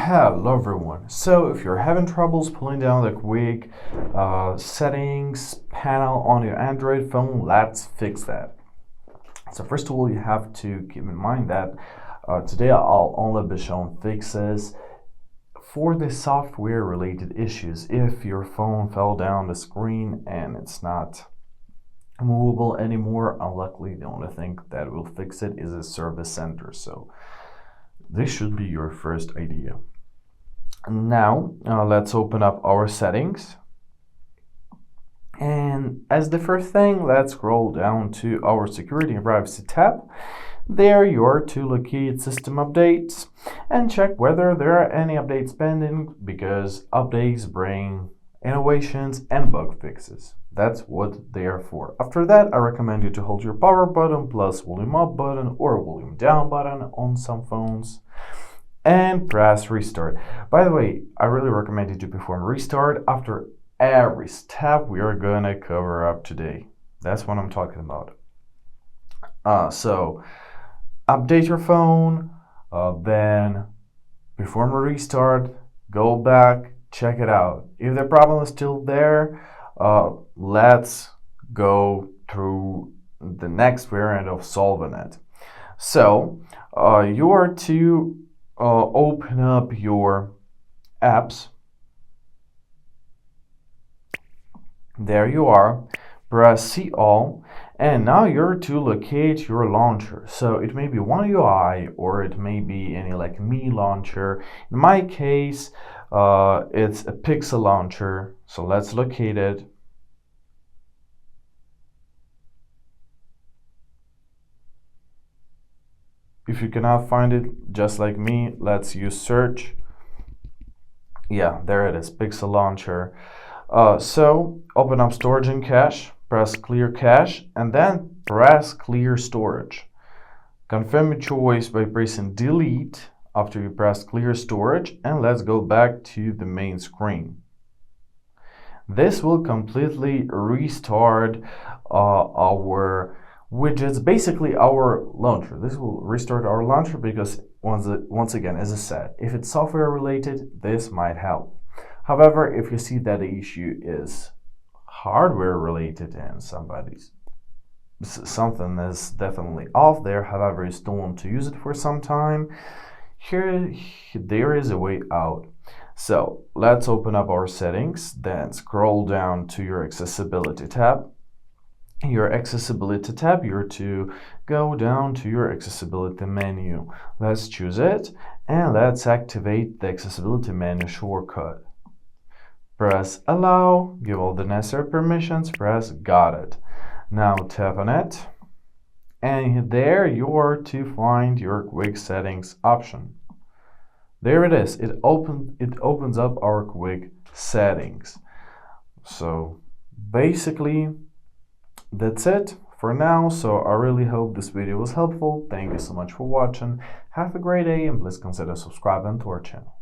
Hello everyone. So if you're having troubles pulling down the quick settings panel on your Android phone, let's fix that. So first of all, you have to keep in mind that today I'll only be showing fixes for the software related issues. If your phone fell down the screen and it's not movable anymore, unluckily the only thing that will fix it is a service center. So this should be your first idea. Now let's open up our settings, and as the first thing, let's scroll down to our security and privacy tab. There you are to locate system updates and check whether there are any updates pending, because updates bring innovations and bug fixes. That's what they are for. After that, I recommend you to hold your power button plus volume up button or volume down button on some phones and press restart. By the way, I really recommend you to perform restart after every step we are gonna cover up today. That's what I'm talking about. So update your phone, then perform a restart, go back, check it out. If the problem is still there, let's go through the next variant of solving it. So you are to open up your apps. There you are. Press see all, and now you're to locate your launcher. So it may be One UI or it may be any like Me launcher. In my case, it's a Pixel launcher. So let's locate it. If you cannot find it, just like me, let's use search. Yeah, there it is, Pixel launcher. So open up storage and cache, press clear cache, and then press clear storage. Confirm your choice by pressing delete after you press clear storage, and let's go back to the main screen. This will completely restart our widgets, basically our launcher. This will restart our launcher because once again, as I said, if it's software related, this might help. However, if you see that the issue is hardware related and something is definitely off there, however you still want to use it for some time, there is a way out. So let's open up our settings, then scroll down to your accessibility tab. You're to go down to your accessibility menu. Let's choose it, and let's activate the accessibility menu shortcut. Press allow, give all the necessary permissions, press got it. Now tap on it, and there you are to find your quick settings option. There it is. It opens up our quick settings. So basically that's it for now. So I really hope this video was helpful. Thank you so much for watching. Have a great day, and please consider subscribing to our channel.